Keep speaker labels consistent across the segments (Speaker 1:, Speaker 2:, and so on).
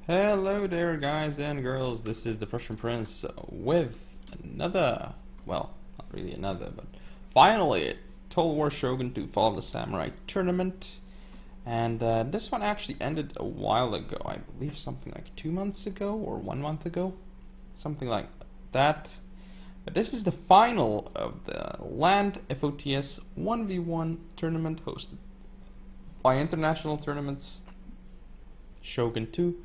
Speaker 1: Hello there guys and girls, this is the Prussian Prince with another, well, not really another, but finally Total War Shogun 2 Fall of the Samurai tournament. And this one actually ended a while ago, I believe something like 2 months ago or 1 month ago, something like that. But this is the final of the Land FotS 1v1 tournament hosted by International Tournaments Shogun 2.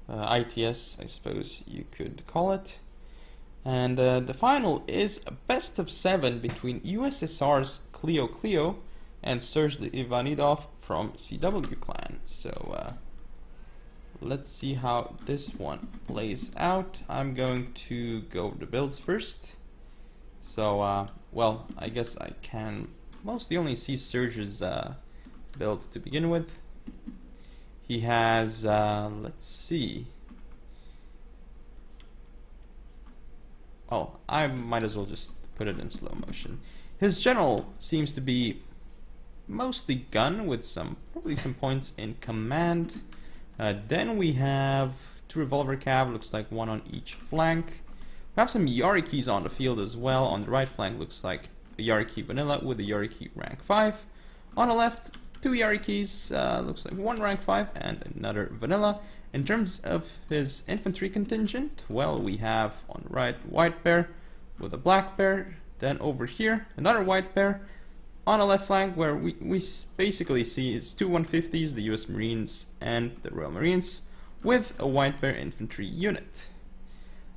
Speaker 1: ITS, I suppose you could call it. And the final is a best of 7 between USSR's Klio and serzh.livanidoff from CW clan. So let's see how this one plays out. I'm going to go over the builds first. So well, I guess I can mostly only see Serzh's build to begin with. He has, let's see. Oh, I might as well just put it in slow motion. His general seems to be mostly gun with probably some points in command. Then we have 2 revolver cav, looks like 1 on each flank. We have some Yarikis on the field as well. On the right flank looks like a Yariki vanilla with a Yariki rank 5. On the left, 2 Yarikis, looks like 1 rank 5 and another vanilla. In terms of his infantry contingent, well, we have on the right white bear with a black bear. Then over here, another white bear. On the left flank, where we basically see is 2 150s, the US Marines and the Royal Marines, with a white bear infantry unit.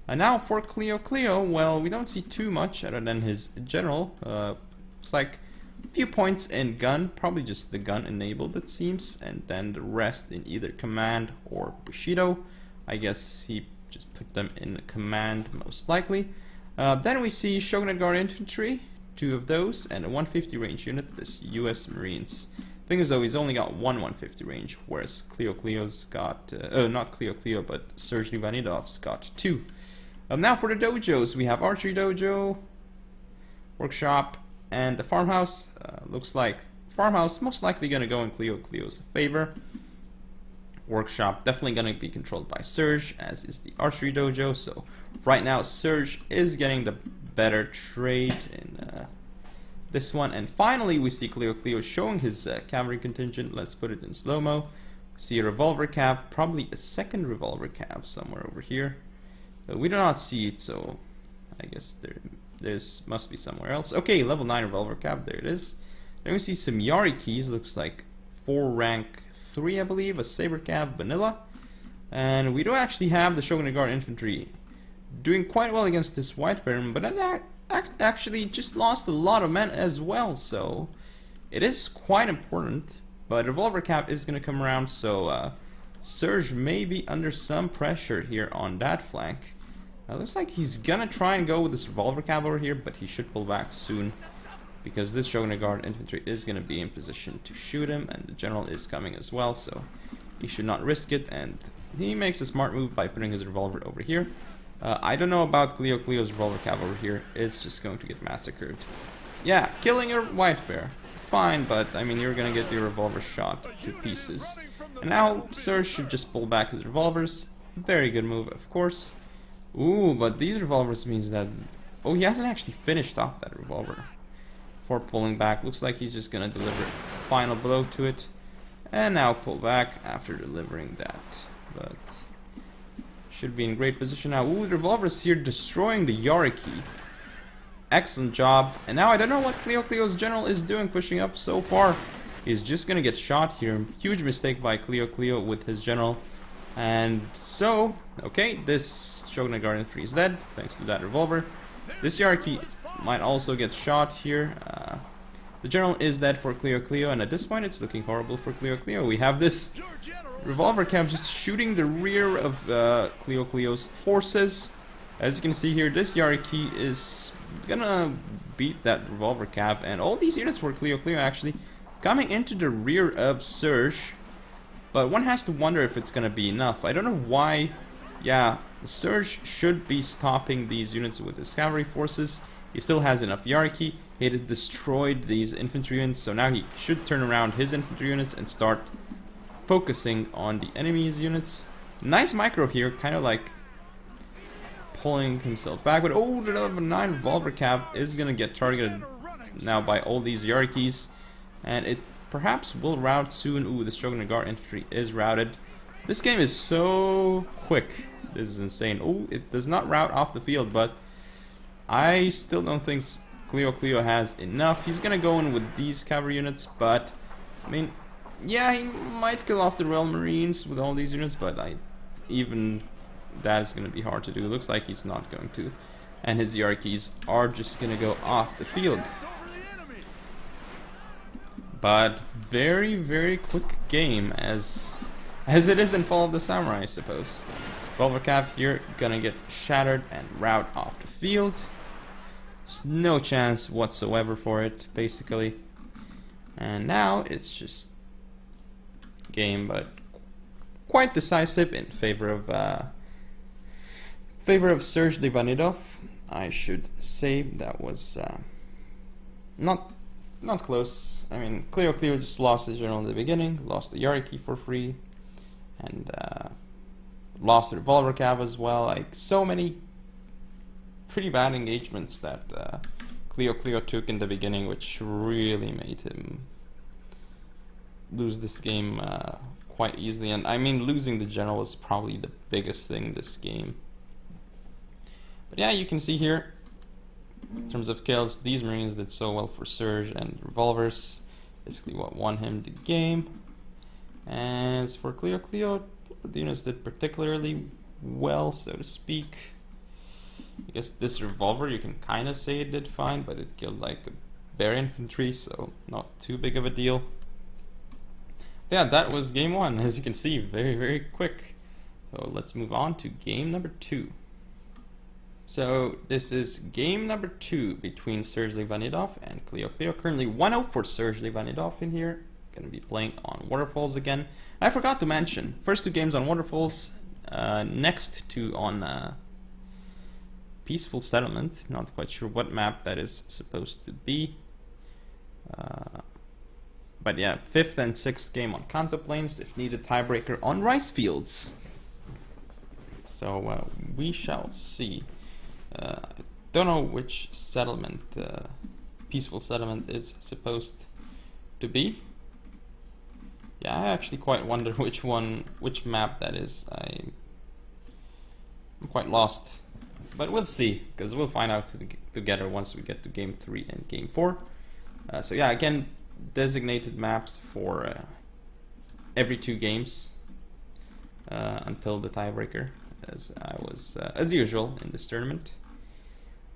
Speaker 1: And now for Klio, well, we don't see too much other than his general. Looks like a few points in gun, probably just the gun enabled it seems, and then the rest in either command or Bushido. I guess he just put them in command most likely. Then we see Shogunate Guard infantry, 2 of those, and a 150 range unit, this US Marines. Thing is though, he's only got 1 150 range, whereas Klio's got, not Klio, but serzh.livanidoff's got 2. Now for the dojos, we have Archery Dojo, Workshop, and the farmhouse. Looks like farmhouse most likely going to go in Klio's favor. Workshop definitely going to be controlled by Serzh, as is the archery dojo. So right now Serzh is getting the better trade in this one. And finally we see Klio showing his cavalry contingent. Let's put it in slow-mo. See a revolver cav, probably a second revolver cav somewhere over here. We do not see it, so I guess this must be somewhere else. Okay, level 9 revolver cap, there it is. Then we see some Yarikis, looks like 4 rank 3 I believe, a saber cav vanilla. And we do actually have the Shogunate Guard infantry doing quite well against this white bear, but that actually just lost a lot of men as well, so it is quite important. But revolver cap is going to come around, so Serzh may be under some pressure here on that flank. Looks like he's gonna try and go with this revolver cab over here, but he should pull back soon, because this Shogunate Guard infantry is gonna be in position to shoot him, and the general is coming as well, so he should not risk it. And he makes a smart move by putting his revolver over here. I don't know about Klio's revolver cab over here. It's just going to get massacred. Yeah, killing your white bear, fine, but I mean, you're gonna get your revolver shot to pieces. And now Serzh should just pull back his revolvers. Very good move, of course. Ooh, but these revolvers means that... Oh, he hasn't actually finished off that revolver before pulling back. Looks like he's just gonna deliver a final blow to it, and now pull back after delivering that. But should be in great position now. Ooh, the revolvers here destroying the Yariki. Excellent job. And now I don't know what Klio's general is doing, pushing up so far. He's just gonna get shot here. Huge mistake by Klio with his general. And so, okay, this Shogunate Guard infantry is dead, thanks to that revolver. This Yariki might also get shot here. The general is dead for Klio, and at this point it's looking horrible for Klio. We have this revolver cav just shooting the rear of Klio's forces. As you can see here, this Yariki is gonna beat that revolver cav, and all these units for Klio actually coming into the rear of Serzh. But one has to wonder if it's gonna be enough. I don't know why. Yeah, Serzh should be stopping these units with his cavalry forces. He still has enough Yariki. He had destroyed these infantry units, so now he should turn around his infantry units and start focusing on the enemy's units. Nice micro here, kind of like pulling himself back. But oh, the level 9 revolver cap is gonna get targeted now by all these hierarchies, and it perhaps will rout soon. Ooh, the Shogun Guard infantry is routed. This game is so quick. This is insane. Oh, it does not rout off the field, but I still don't think Clio has enough. He's gonna go in with these cavalry units, but I mean, yeah, he might kill off the Royal Marines with all these units, but even that is gonna be hard to do. It looks like he's not going to, and his hierarchies are just gonna go off the field. But very, very quick game, as it is in Fall of the Samurai, I suppose. Revolver Cav here gonna get shattered and rout off the field. There's no chance whatsoever for it, basically. And now it's just game, but quite decisive in favor of serzh.livanidoff. I should say that was not close. I mean, Clio just lost his general in the beginning, lost the hierarchy for free, and lost the revolver cav as well. Like, so many pretty bad engagements that Clio took in the beginning, which really made him lose this game quite easily. And I mean, losing the general is probably the biggest thing this game. But yeah, you can see here, in terms of kills, these Marines did so well for Serzh, and revolvers basically what won him the game. And as for Clio, the units did particularly well, so to speak. I guess this revolver, you can kind of say it did fine, but it killed like a bear infantry, so not too big of a deal. Yeah, that was game 1, as you can see, very, very quick. So let's move on to game number 2. So this is game number 2 between serzh.livanidoff and Clio. Currently 1-0 for serzh.livanidoff in here. Gonna be playing on Waterfalls again. I forgot to mention, first 2 games on Waterfalls, next 2 on Peaceful Settlement. Not quite sure what map that is supposed to be. But yeah, 5th and 6th game on Kanto Plains, if needed tiebreaker on Rice Fields. So we shall see. I don't know which settlement Peaceful Settlement is supposed to be. Yeah, I actually quite wonder which map that is. I'm quite lost. But we'll see, because we'll find out together once we get to game 3 and game 4. So yeah, again, designated maps for every 2 games until the tiebreaker, as I was as usual in this tournament.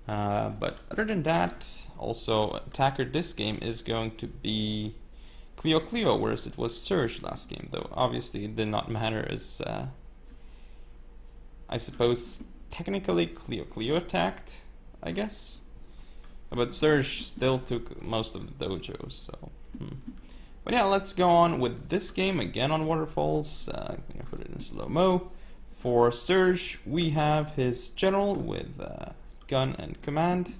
Speaker 1: But other than that, also attacker this game is going to be Clio, whereas it was Serzh last game, though obviously it did not matter, as I suppose technically Clio attacked, I guess. But Serzh still took most of the dojos, so But yeah, let's go on with this game again on Waterfalls. I'm gonna put it in slow-mo. For Serzh, we have his general with gun and command.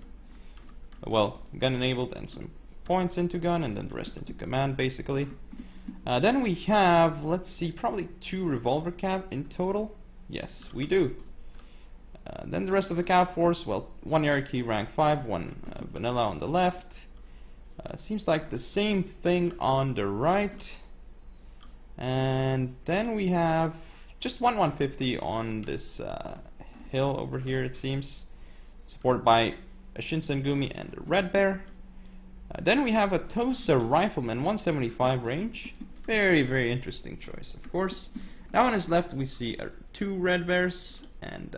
Speaker 1: Well, gun enabled and some points into gun, and then the rest into command, basically. Then we have, let's see, probably 2 revolver cav in total. Yes, we do. Then the rest of the cav force, well, 1 hierarchy rank 5, 1 vanilla on the left. Seems like the same thing on the right. And then we have just 150 on this hill over here, it seems. Supported by a Shinsengumi and a Red Bear. Then we have a Tosa Rifleman, 175 range. Very, very interesting choice, of course. Now on his left we see 2 Red Bears and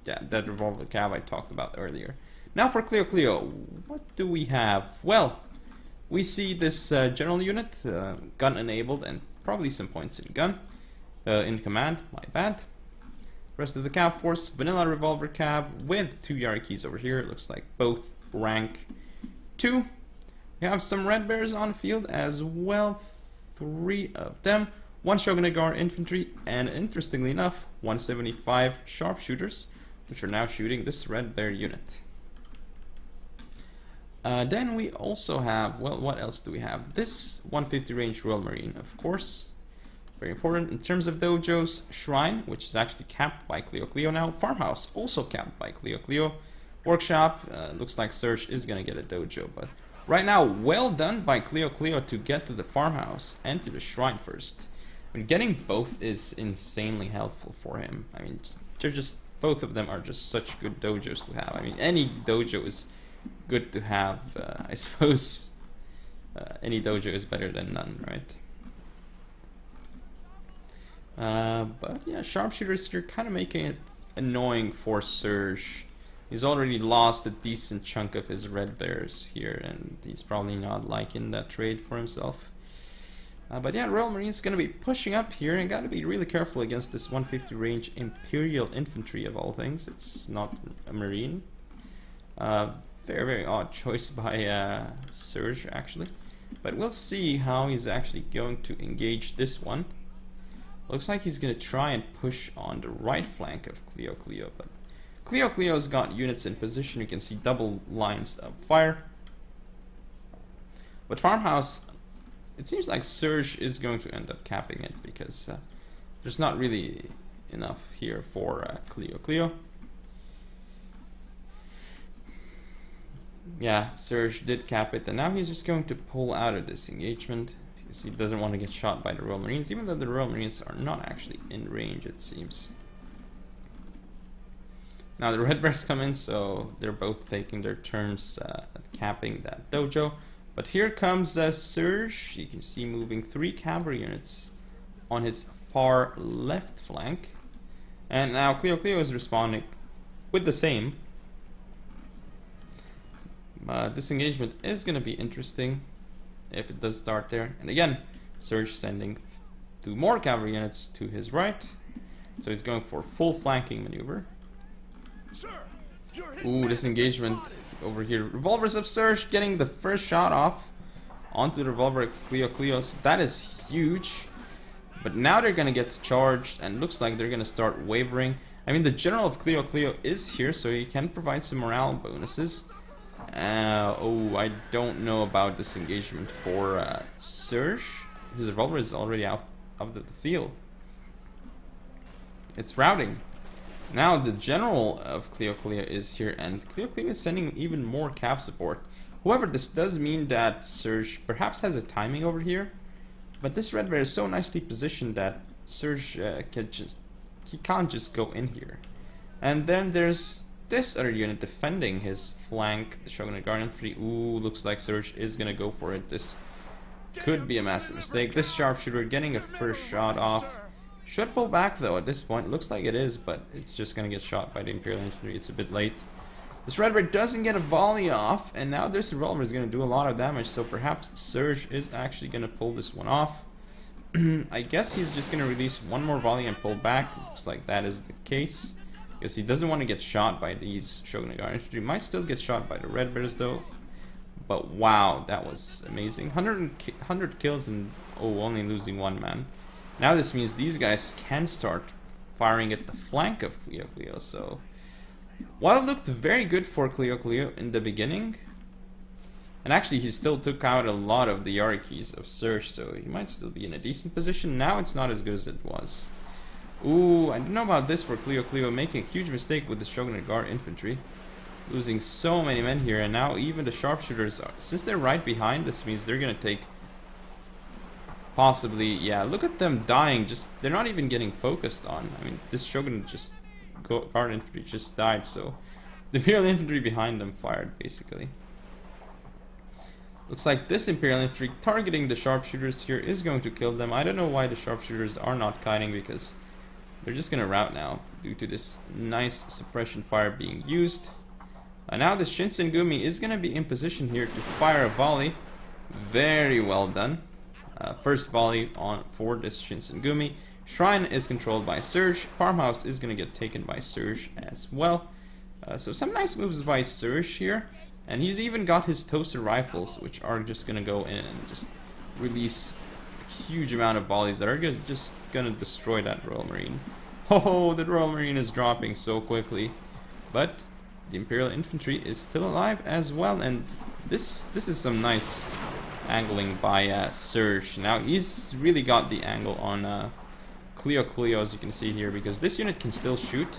Speaker 1: yeah, that revolver cav I talked about earlier. Now for Clio, what do we have? Well, we see this general unit, gun enabled, and probably some points in gun, in command, my bad. Rest of the cav force, vanilla revolver cav with 2 hierarchies over here. It looks like both rank 2. We have some Red Bears on field as well, 3 of them. 1 Shogun infantry, and interestingly enough, 175 sharpshooters, which are now shooting this Red Bear unit. Then we also have, well, what else do we have? This 150 range Royal Marine, of course. Very important. In terms of dojos, Shrine, which is actually capped by Clio now. Farmhouse, also capped by Clio. Workshop, looks like serzh is going to get a dojo, but right now, well done by Clio to get to the farmhouse and to the shrine first. I mean, getting both is insanely helpful for him. I mean, they're just, both of them are just such good dojos to have. I mean, any dojo is good to have. I suppose any dojo is better than none, right? But yeah, sharpshooters here kind of making it annoying for serzh. He's already lost a decent chunk of his red bears here, and he's probably not liking that trade for himself. But yeah, Royal Marine's going to be pushing up here, and got to be really careful against this 150 range Imperial Infantry of all things. It's not a Marine. Very, very odd choice by serzh, actually. But we'll see how he's actually going to engage this one. Looks like he's going to try and push on the right flank of Clio, but Clio's got units in position. You can see double lines of fire. But Farmhouse, it seems like serzh is going to end up capping it, because there's not really enough here for Clio. Yeah, serzh did cap it, and now he's just going to pull out of this engagement, because he doesn't want to get shot by the Royal Marines, even though the Royal Marines are not actually in range, it seems. Now the Red Bears come in, so they're both taking their turns at capping that dojo. But here comes serzh. You can see moving 3 cavalry units on his far left flank. And now Clio is responding with the same. This engagement is going to be interesting if it does start there. And again, serzh sending 2 more cavalry units to his right. So he's going for full flanking maneuver. Ooh, this engagement over here. Revolvers of serzh getting the first shot off onto the revolver of Clio. So that is huge. But now they're going to get charged, and looks like they're going to start wavering. I mean, the general of Clio is here, so he can provide some morale bonuses. Oh, I don't know about this engagement for serzh. His revolver is already out of the field. It's routing. Now the general of Clio is here, and Clio is sending even more cav support. However, this does mean that serzh perhaps has a timing over here, but this red bear is so nicely positioned that serzh can't just go in here. And then there's this other unit defending his flank, the Shogunate Guardian 3. Ooh, looks like serzh is gonna go for it. This could be a massive mistake. This sharpshooter getting a first shot off. Should pull back though at this point. Looks like it is, but it's just gonna get shot by the Imperial Infantry. It's a bit late. This red bear doesn't get a volley off, and now this revolver is gonna do a lot of damage, so perhaps serzh is actually gonna pull this one off. I guess he's just gonna release one more volley and pull back. Looks like that is the case, because he doesn't want to get shot by these Shogunate Guard Infantry. Might still get shot by the red bears though. But wow, that was amazing. 100 kills and only losing 1 man. Now this means these guys can start firing at the flank of Clio. So while it looked very good for Clio in the beginning, and actually he still took out a lot of the hierarchies of serzh, so he might still be in a decent position. Now it's not as good as it was. Ooh, I don't know about this for Clio making a huge mistake with the Shogunate Guard Infantry. Losing so many men here, and now even the sharpshooters, since they're right behind, this means they're gonna take possibly, yeah, look at them dying, they're not even getting focused on. I mean, this Shogunate Guard Infantry just died, so the Imperial Infantry behind them fired, basically. Looks like this Imperial Infantry targeting the sharpshooters here is going to kill them. I don't know why the sharpshooters are not kiting, because they're just gonna rout now due to this nice suppression fire being used. And now this Shinsengumi is gonna be in position here to fire a volley. Very well done. First volley for this Shinsengumi. Shrine is controlled by serzh. Farmhouse is going to get taken by serzh as well. So some nice moves by serzh here. And he's even got his toaster rifles, which are just going to go in and just release a huge amount of volleys that are just going to destroy that Royal Marine. Oh, the Royal Marine is dropping so quickly. But the Imperial Infantry is still alive as well. And this is some nice angling by serzh. Now he's really got the angle on Clio, as you can see here, because this unit can still shoot,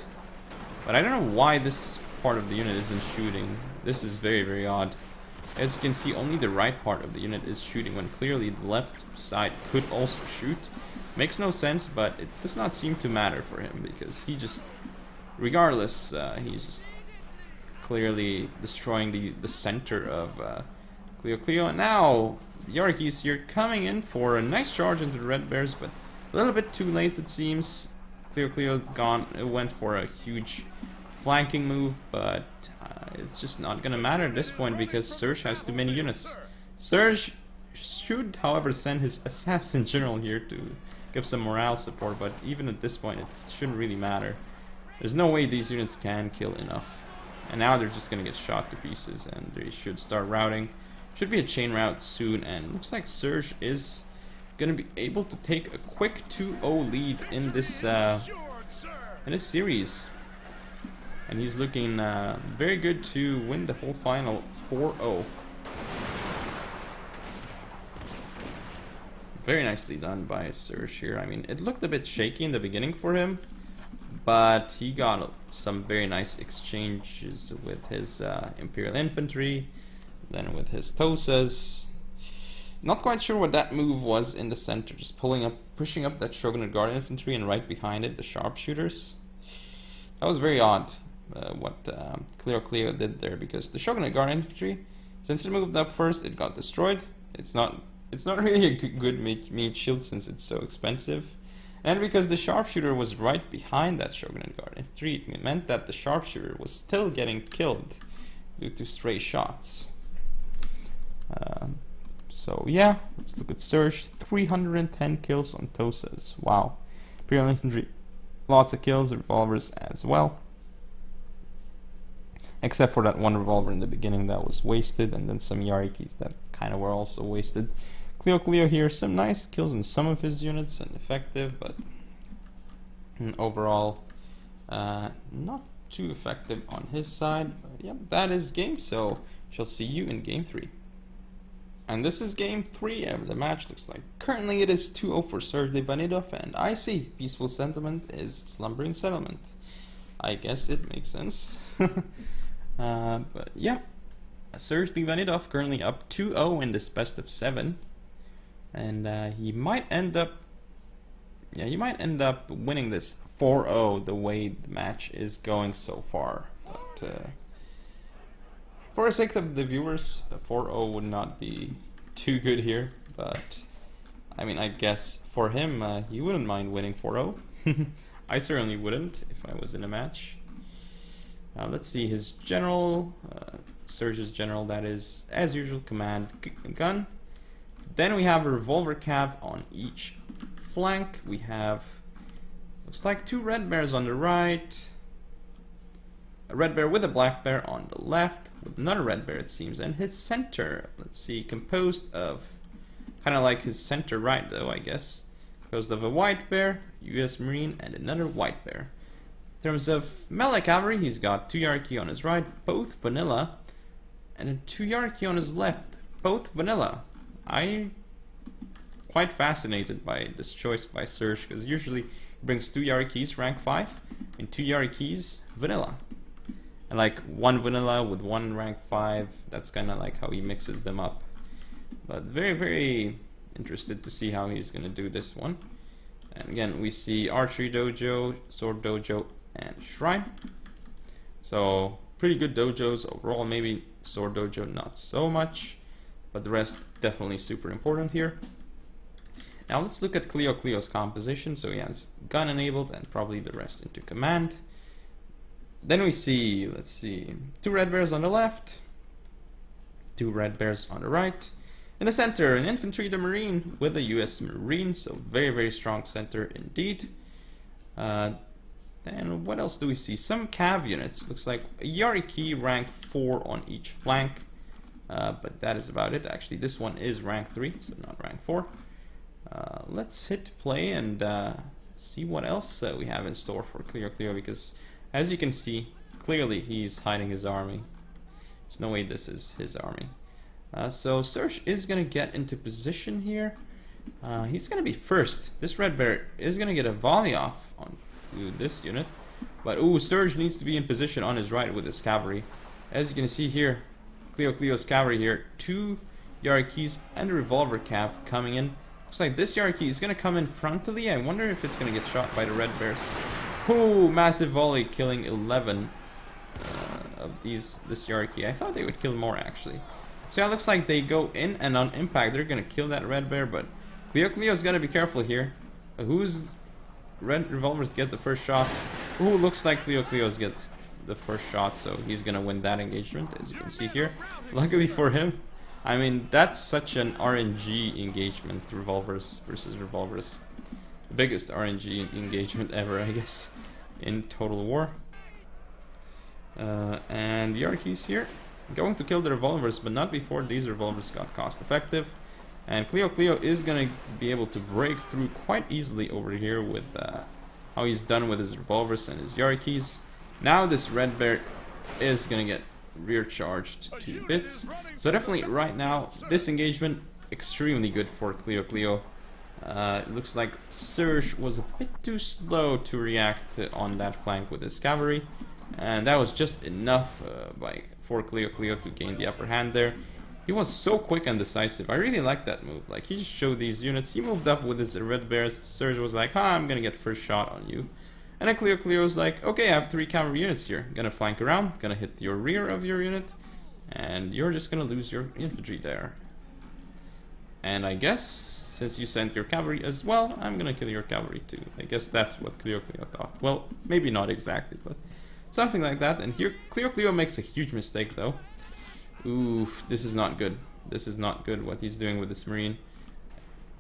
Speaker 1: but I don't know why this part of the unit isn't shooting. This is very, very odd. As you can see, only the right part of the unit is shooting, when clearly the left side could also shoot. Makes no sense, but it does not seem to matter for him, because he just, regardless, he's just clearly destroying the center of Clio. And now the Yarkis here coming in for a nice charge into the Red Bears, but a little bit too late, it seems. Clio gone. It went for a huge flanking move, but it's just not gonna matter at this point because serzh has too many units. Serzh should, however, send his assassin general here to give some morale support, but even at this point, it shouldn't really matter. There's no way these units can kill enough. And now they're just gonna get shot to pieces, and they should start routing. Should be a chain route soon, and looks like serzh is gonna be able to take a quick 2-0 lead in this series, and he's looking very good to win the whole final 4-0. Very nicely done by serzh here. I mean, it looked a bit shaky in the beginning for him, but he got some very nice exchanges with his Imperial Infantry, then with his Tosas. Not quite sure what that move was in the center, just pushing up that Shogunate Guard Infantry, and right behind it the sharpshooters. That was very odd what Clio did there, because the Shogunate Guard Infantry, since it moved up first, it got destroyed. It's not really a good meat shield since it's so expensive. And because the sharpshooter was right behind that Shogunate Guard Infantry, it meant that the sharpshooter was still getting killed due to stray shots. So yeah, let's look at serzh. 310 kills on Tosas. Wow. Imperial Infantry, lots of kills, revolvers as well. Except for that one revolver in the beginning that was wasted, and then some Yarikis that kind of were also wasted. Clio here, some nice kills in some of his units and effective, but overall not too effective on his side. But yeah, that is game, so shall see you in game 3. And this is game 3 of the match. Looks like currently it is 2-0 for serzh.livanidoff, and I see peaceful sentiment is slumbering settlement. I guess it makes sense. But yeah, serzh.livanidoff currently up 2-0 in this best of 7, and he might end up winning this 4-0 the way the match is going so far. But for the sake of the viewers, 4-0 would not be too good here, but I mean, I guess for him, he wouldn't mind winning 4-0. I certainly wouldn't if I was in a match. Let's see his general, serzh's general, that is, as usual, command gun. Then we have a revolver cav on each flank. We have, looks like 2 red bears on the right, a red bear with a black bear on the left, with another red bear it seems, and his center, let's see, composed of, kind of like his center right though, I guess, composed of a white bear, US Marine, and another white bear. In terms of melee cavalry, he's got 2 Yariki on his right, both vanilla, and then 2 Yariki on his left, both vanilla. I'm quite fascinated by this choice by serzh, because usually he brings 2 Yarikis rank 5 and 2 Yarikis vanilla. And like 1 vanilla with 1 rank 5, that's kind of like how he mixes them up. But very, very interested to see how he's going to do this one. And again, we see Archery Dojo, Sword Dojo, and Shrine. So pretty good dojos overall. Maybe Sword Dojo not so much, but the rest definitely super important here. Now let's look at Clio's composition. So he has gun enabled and probably the rest into command. Then we see, let's see, 2 red bears on the left, 2 red bears on the right. In the center, an infantry, the Marine, with a US Marine, so very, very strong center indeed. Then what else do we see? Some cav units, looks like a Yariki rank 4 on each flank, but that is about it. Actually, this one is rank 3, so not rank 4. Let's hit play and see what else we have in store for Clio, because as you can see, clearly he's hiding his army. There's no way this is his army. So serzh is gonna get into position here. He's gonna be first. This red bear is gonna get a volley off on this unit, but serzh needs to be in position on his right with his cavalry. As you can see here, Clio's cavalry here, 2 Yarkis and a revolver cav coming in. Looks like this Yarki is gonna come in frontally. I wonder if it's gonna get shot by the red bears. Massive volley killing 11 of this Yarki. I thought they would kill more actually. So yeah, it looks like they go in, and on impact they're gonna kill that red bear, but Clio's gotta be careful here. Whose red revolvers get the first shot? Looks like Clio's gets the first shot, so he's gonna win that engagement, as you can see here. Luckily for him, I mean, that's such an RNG engagement, revolvers versus revolvers. The biggest RNG engagement ever, I guess, in Total War. And the Yarkis here going to kill the revolvers, but not before these revolvers got cost effective. And Clio is going to be able to break through quite easily over here with how he's done with his revolvers and his Yarkis. Now this red bear is going to get rear charged to bits. So definitely right now, this engagement, extremely good for Clio. It looks like serzh was a bit too slow to react on that flank with his cavalry. And that was just enough for Clio to gain the upper hand there. He was so quick and decisive. I really like that move. Like, he just showed these units. He moved up with his red bears. serzh was like, I'm gonna get first shot on you. And then Clio was like, okay, I have 3 cavalry units here. Gonna flank around, gonna hit your rear of your unit, and you're just gonna lose your infantry there. And I guess, since you sent your cavalry as well, I'm gonna kill your cavalry too. I guess that's what Clio thought. Well, maybe not exactly, but something like that. And here, Clio makes a huge mistake though. Oof, this is not good. This is not good what he's doing with this marine.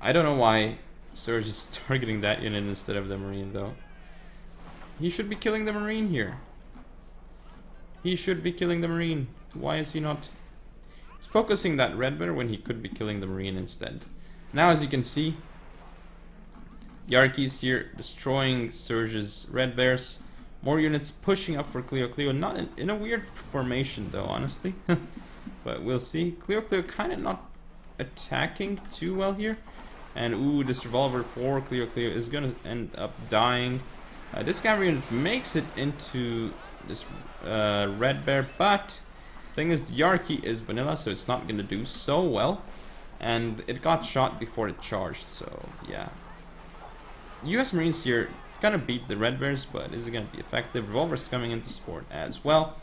Speaker 1: I don't know why serzh is targeting that unit instead of the marine though. He should be killing the marine here. He should be killing the marine. Why is he not? He's focusing that red bear when he could be killing the marine instead. Now, as you can see, Yarkis here destroying serzh's red bears. More units pushing up for Clio. Not in a weird formation though, honestly. But we'll see. Clio kind of not attacking too well here. And this revolver for Clio is gonna end up dying. This cavalry unit makes it into this red bear, but thing is, the Yarki is vanilla, so it's not gonna do so well. And it got shot before it charged, so yeah. US Marines here gonna beat the red bears, but is it gonna be effective? Revolvers coming into support as well.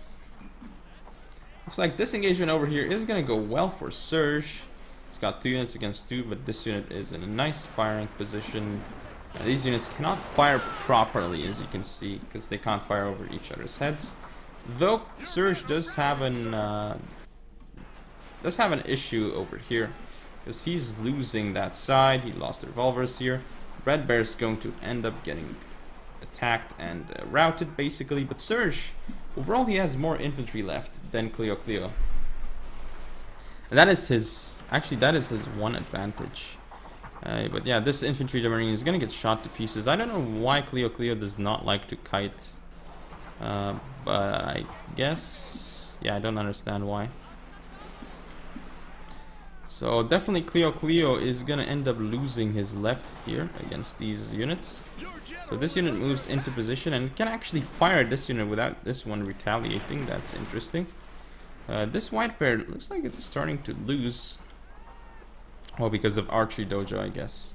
Speaker 1: Looks like this engagement over here is gonna go well for serzh. He's got 2 units against 2, but this unit is in a nice firing position. These units cannot fire properly, as you can see, because they can't fire over each other's heads. Though serzh does have an issue over here, because he's losing that side. He lost the revolvers here. Red bear is going to end up getting attacked and routed basically, but serzh, overall he has more infantry left than Clio. And that is his one advantage. But yeah, this infantry marine is gonna get shot to pieces. I don't know why Clio does not like to kite, but I guess, yeah, I don't understand why. So definitely Clio is gonna end up losing his left here against these units. So this unit moves into position and can actually fire this unit without this one retaliating. That's interesting. This white bear looks like it's starting to lose. Well, because of archery dojo, I guess.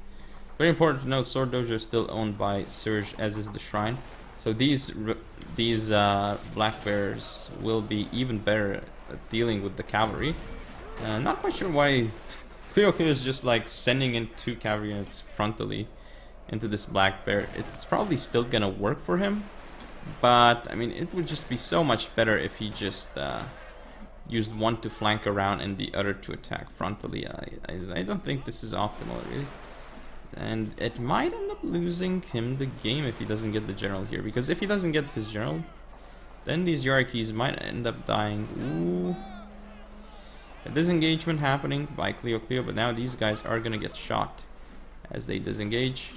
Speaker 1: Very important to note, sword dojo is still owned by serzh, as is the shrine. So these black bears will be even better at dealing with the cavalry. Not quite sure why Clio is just like sending in 2 cavalry units frontally into this black bear. It's probably still gonna work for him, but I mean, it would just be so much better if he just used one to flank around and the other to attack frontally. I don't think this is optimal, really. And it might end up losing him the game if he doesn't get the general here, because if he doesn't get his general, then these Yarkis might end up dying. Ooh. A disengagement happening by Clio, but now these guys are gonna get shot as they disengage.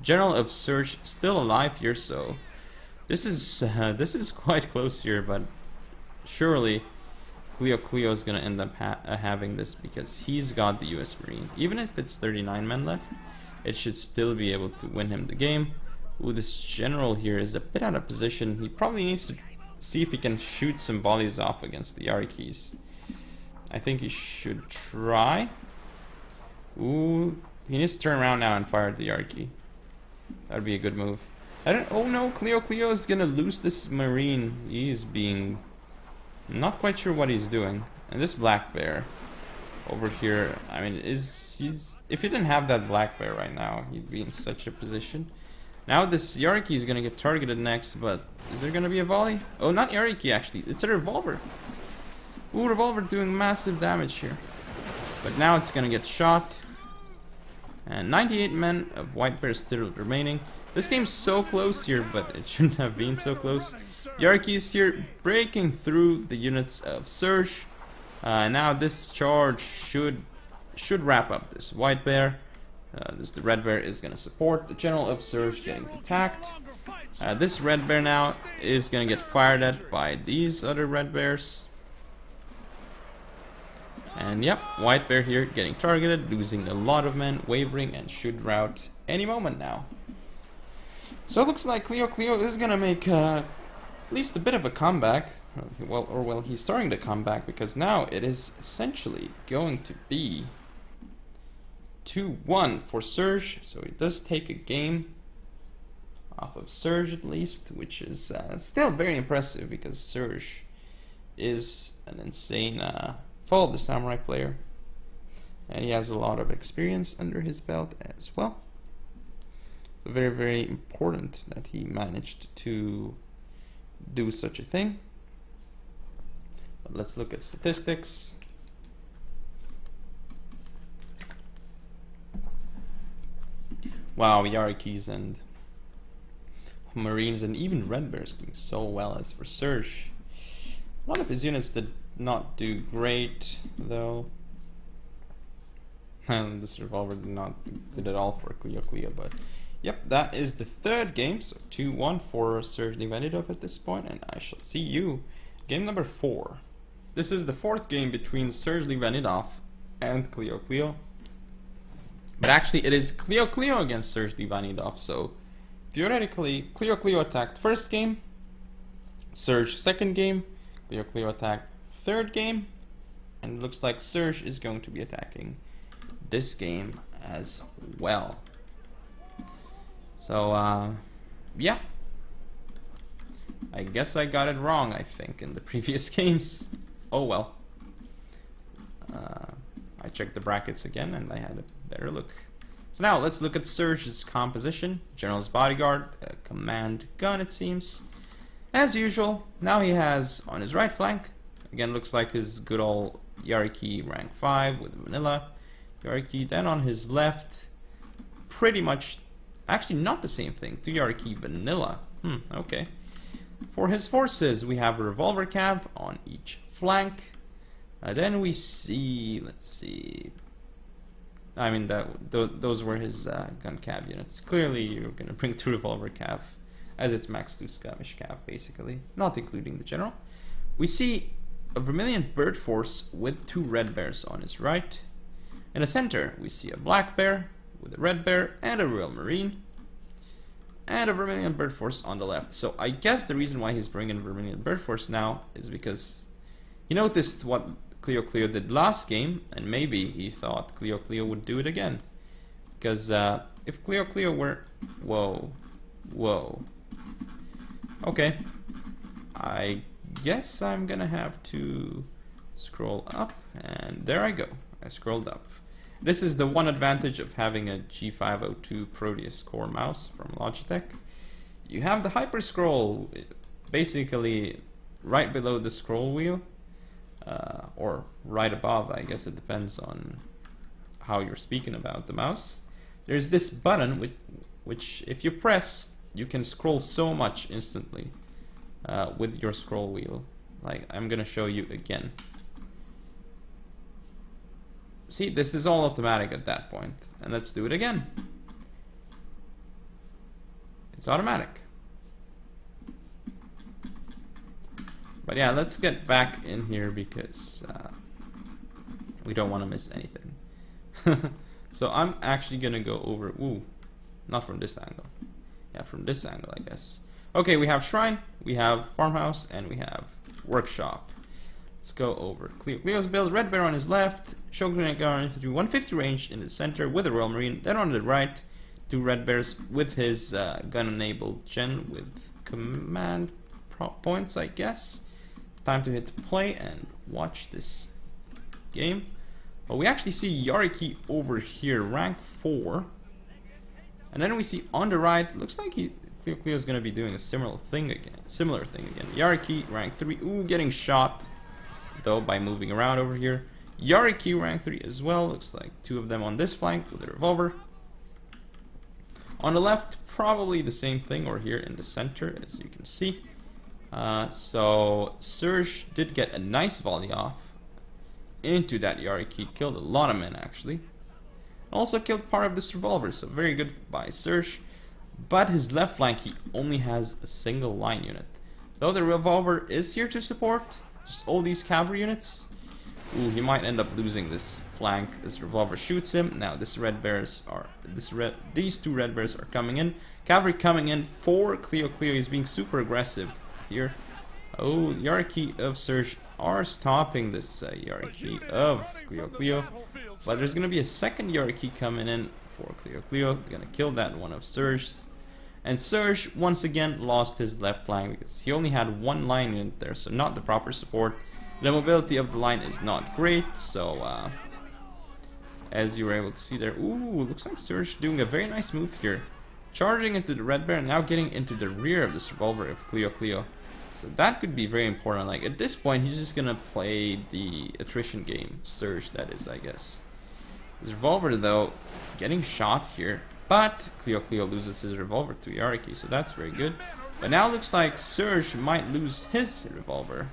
Speaker 1: General of serzh still alive here, so this is quite close here, but surely Clio is going to end up having this because he's got the US Marine. Even if it's 39 men left, it should still be able to win him the game. Ooh, this general here is a bit out of position. He probably needs to see if he can shoot some volleys off against the Yarkees. I think he should try. Ooh, he needs to turn around now and fire at the Yarkee. That would be a good move. Oh no, Clio is gonna lose this Marine. He's being... not quite sure what he's doing. And this Black Bear over here, I mean, if he didn't have that Black Bear right now, he'd be in such a position. Now this Yarkee is gonna get targeted next, but is there gonna be a volley? Oh, not Yarkee actually, it's a revolver. Ooh, revolver doing massive damage here. But now it's gonna get shot. And 98 men of White Bear still remaining. This game's so close here, but it shouldn't have been so close. Yarkees here breaking through the units of serzh. Now this charge should wrap up this White Bear. The Red Bear is going to support the general of serzh getting attacked. This Red Bear now is going to get fired at by these other Red Bears. And yep, White Bear here getting targeted, losing a lot of men, wavering, and should rout any moment now. So it looks like Clio is going to make at least a bit of a comeback. Well, he's starting to come back, because now it is essentially going to be 2-1 for serzh. So he does take a game off of serzh at least, which is still very impressive, because serzh is an insane FotS the samurai player, and he has a lot of experience under his belt as well. So very, very important that he managed to do such a thing. But let's look at statistics. Wow, Yarkees and Marines and even Red Bears doing so well as for serzh. A lot of his units did not do great though. And this revolver did not good at all for Clio, but yep, that is the third game. So 2-1 for serzh.livanidoff at this point, and I shall see you game number 4. This is the fourth game between serzh.livanidoff and Clio. But actually it is Clio against serzh.livanidoff, so theoretically Clio attacked first game, serzh second game, Clio attacked third game, and it looks like serzh is going to be attacking this game as well. So yeah, I guess I got it wrong, I think, in the previous games. Oh well. I checked the brackets again and I had a better look. So now let's look at serzh's composition. General's bodyguard, a command gun it seems. As usual, now he has on his right flank, again looks like his good old Yarkee rank 5 with vanilla Yarkee. Then on his left, pretty much, actually not the same thing, 2 Yarkee vanilla. Okay. For his forces, we have a revolver cav on each flank. Then we see, let's see, I mean those were his gun cav units. Clearly you're going to bring 2 revolver cav, as it's max 2 skirmish cav basically, not including the general. We see a Vermilion bird force with 2 red bears on his right. In the center we see a black bear with a red bear and a royal marine, and a Vermilion bird force on the left. So I guess the reason why he's bringing Vermilion bird force now is because he noticed what Clio did last game, and maybe he thought Clio would do it again. Because if Clio were... Whoa. Okay. I guess I'm gonna have to scroll up, and there I go. I scrolled up. This is the one advantage of having a G502 Proteus core mouse from Logitech. You have the hyper scroll basically right below the scroll wheel, or right above, I guess it depends on how you're speaking about the mouse. There's this button which if you press, you can scroll so much instantly with your scroll wheel. Like, I'm gonna show you again. See, this is all automatic at that point. And let's do it again. It's automatic. But yeah, let's get back in here because we don't want to miss anything. So I'm actually gonna go over. Ooh, not from this angle. Yeah, from this angle, I guess. Okay, we have shrine, we have farmhouse, and we have workshop. Let's go over Cleo's build. Red Bear on his left, Shogun Guard infantry 150 range in the center with a Royal Marine. Then on the right, 2 Red Bears with his gun-enabled gen with command points, I guess. Time to hit play and watch this game. Well, we actually see Yariki over here, rank 4. And then we see on the right, looks like Cleo is going to be doing a similar thing again. Yariki, rank 3. Ooh, getting shot, though, by moving around over here. Yariki, rank 3 as well. Looks like 2 of them on this flank with a revolver. On the left, probably the same thing, or here in the center, as you can see. So serzh did get a nice volley off into that Yariki. Killed a lot of men, actually. Also killed part of this revolver, so very good by serzh. But his left flank, he only has a single line unit. Though the revolver is here to support just all these cavalry units. Ooh, he might end up losing this flank. This revolver shoots him. Now these 2 red bears are coming in. Cavalry coming in for Cleo. He's being super aggressive here. Oh, Yariki of serzh are stopping this Yariki of Cleo. But there's gonna be a second Yariki coming in for Cleo. They're gonna kill that one of serzh's. And serzh once again lost his left flank because he only had 1 line unit there, so not the proper support. The mobility of the line is not great, so as you were able to see there. Ooh, looks like serzh doing a very nice move here. Charging into the red bear and now getting into the rear of this revolver of Cleo. So that could be very important. Like at this point, he's just gonna play the attrition game. serzh, that is, I guess. His revolver, though, getting shot here. But Cleo loses his revolver to Yariki, so that's very good. But now looks like serzh might lose his revolver.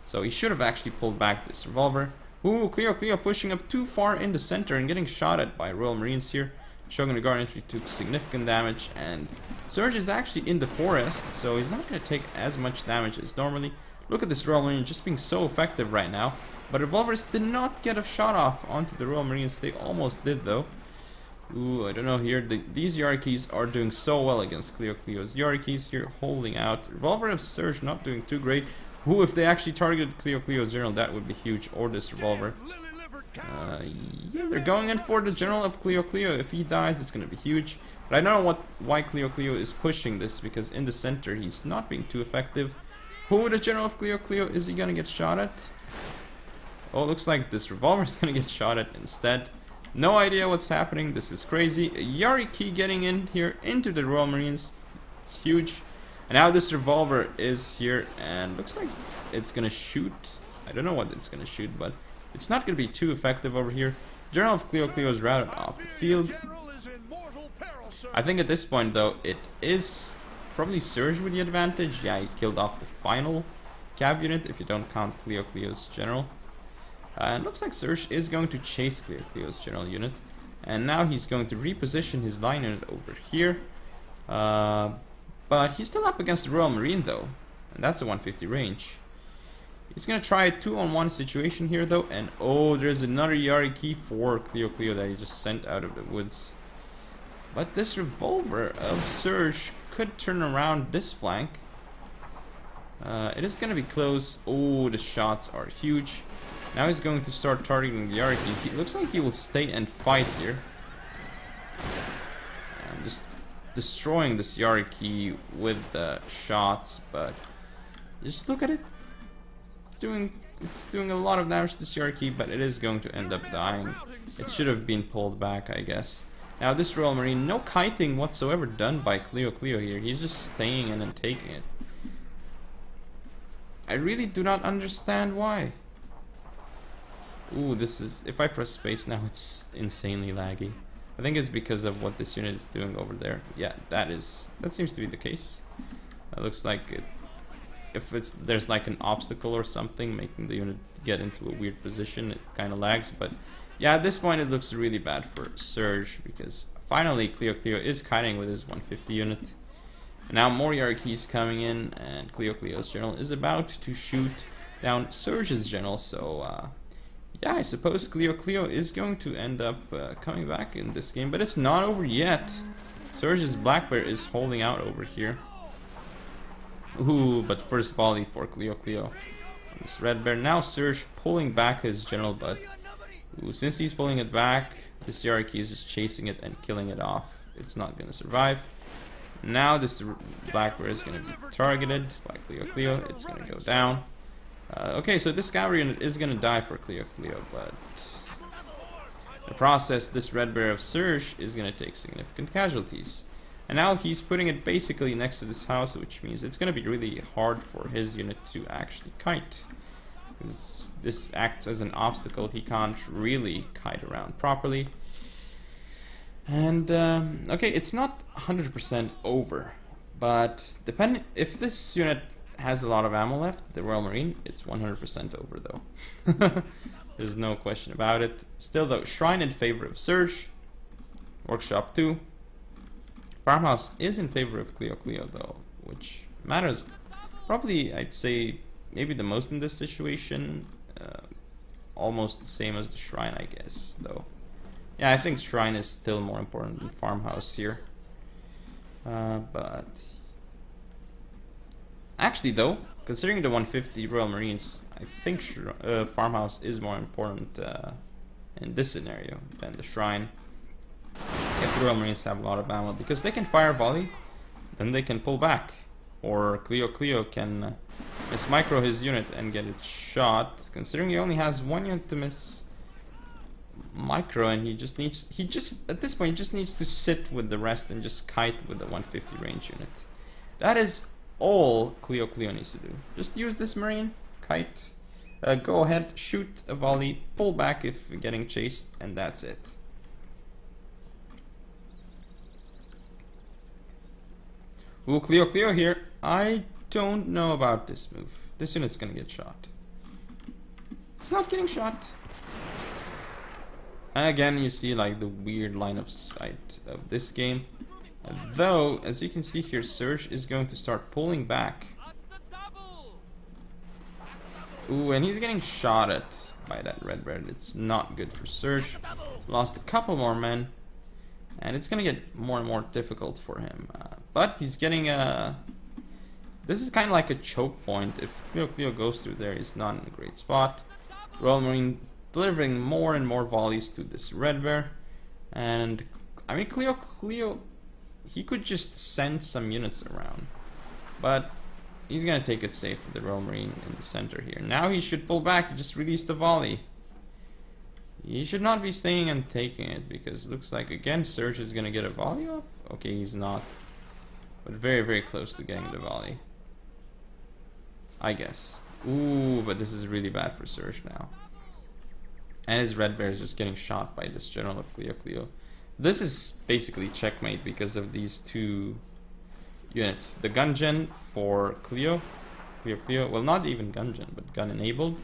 Speaker 1: So he should have actually pulled back this revolver. Ooh, Cleo pushing up too far in the center and getting shot at by Royal Marines here. Shogun Guard infantry took significant damage, and serzh is actually in the forest, so he's not going to take as much damage as normally. Look at this Royal Marine just being so effective right now. But revolvers did not get a shot off onto the Royal Marines. They almost did, though. Ooh, I don't know here. These Yarikis are doing so well against Cleo's Yarikis here, holding out. Revolver of serzh not doing too great. Ooh, if they actually targeted Cleo's general, that would be huge. Or this revolver. Yeah, they're going in for the general of Cleo. If he dies, it's going to be huge. But I don't know why Cleo is pushing this, because in the center, he's not being too effective. Who, the general of Cleo? Is he going to get shot at? Oh, looks like this revolver is going to get shot at instead. No idea what's happening. This is crazy. Yariki getting in here into the Royal Marines. It's huge. And now this revolver is here and looks like it's going to shoot. I don't know what it's going to shoot, but it's not going to be too effective over here. General of Cleo is routed off the field. I think at this point, though, it is probably serzh with the advantage. Yeah, he killed off the final cav unit if you don't count Cleo's general. And looks like serzh is going to chase Cleo's general unit. And now he's going to reposition his line unit over here. But he's still up against the Royal Marine, though. And that's a 150 range. He's going to try a 2-on-1 situation here, though. And oh, there's another Yariki for Cleo that he just sent out of the woods. But this revolver of serzh could turn around this flank. It is going to be close. Oh, the shots are huge. Now he's going to start targeting the Yariki. He looks like he will stay and fight here. And just destroying this Yariki with the shots, but just look at it. It's doing a lot of damage to this Yariki, but it is going to end up dying. It should have been pulled back, I guess. Now this Royal Marine, no kiting whatsoever done by Cleo here. He's just staying in and taking it. I really do not understand why. Ooh, this is... If I press space now, it's insanely laggy. I think it's because of what this unit is doing over there. Yeah, that seems to be the case. It looks like it... If there's like an obstacle or something making the unit get into a weird position, it kind of lags. But yeah, at this point it looks really bad for serzh, because finally Cleo is kiting with his 150 unit. And now more hierarchies coming in, and Clio's general is about to shoot down serzh's general. So yeah, I suppose Clio is going to end up coming back in this game, but it's not over yet. serzh's Black Bear is holding out over here. Ooh, but first volley for Clio. This Red Bear. Now serzh pulling back his general, but ooh, since he's pulling it back, this hierarchy is just chasing it and killing it off. It's not going to survive. Now this Black Bear is going to be targeted by Clio. It's going to go down. Okay, so this cavalry unit is going to die for Clio, but in the process, this Red Bear of serzh is going to take significant casualties. And now he's putting it basically next to this house, which means it's going to be really hard for his unit to actually kite. Because this acts as an obstacle, he can't really kite around properly. And, okay, it's not 100% over, but depending if this unit has a lot of ammo left, the Royal Marine, it's 100% over though. There's no question about it. Still though, Shrine in favor of serzh, Workshop 2. Farmhouse is in favor of Clio though, which matters probably, I'd say, maybe the most in this situation. Almost the same as the Shrine, I guess, though. Yeah, I think Shrine is still more important than Farmhouse here. But actually though, considering the 150 Royal Marines, I think Farmhouse is more important in this scenario than the Shrine. If the Royal Marines have a lot of ammo, because they can fire volley, then they can pull back. Or Clio can miss micro his unit and get it shot. Considering he only has one unit to miss micro, and he just at this point he just needs to sit with the rest and just kite with the 150 range unit. That is all Clio needs to do. Just use this Marine, kite, go ahead, shoot a volley, pull back if getting chased, and that's it. Ooh, Clio here. I don't know about this move. This unit's gonna get shot. It's not getting shot. And again, you see like the weird line of sight of this game. Though, as you can see here, serzh is going to start pulling back. Ooh, and he's getting shot at by that Red Bear. It's not good for serzh. Lost a couple more men. And it's gonna get more and more difficult for him. But he's getting this is kind of like a choke point. If Clio goes through there, he's not in a great spot. Royal Marine delivering more and more volleys to this Red Bear. And, I mean, Clio, he could just send some units around. But he's gonna take it safe with the Royal Marine in the center here. Now he should pull back. He just released the volley. He should not be staying and taking it, because it looks like, again, serzh is gonna get a volley off. Okay, he's not. But very, very close to getting the volley, I guess. Ooh, but this is really bad for serzh now. And his Red Bear is just getting shot by this general of Clio. This is basically checkmate because of these two units. The gun gen for Clio, well, not even gun gen, but gun enabled.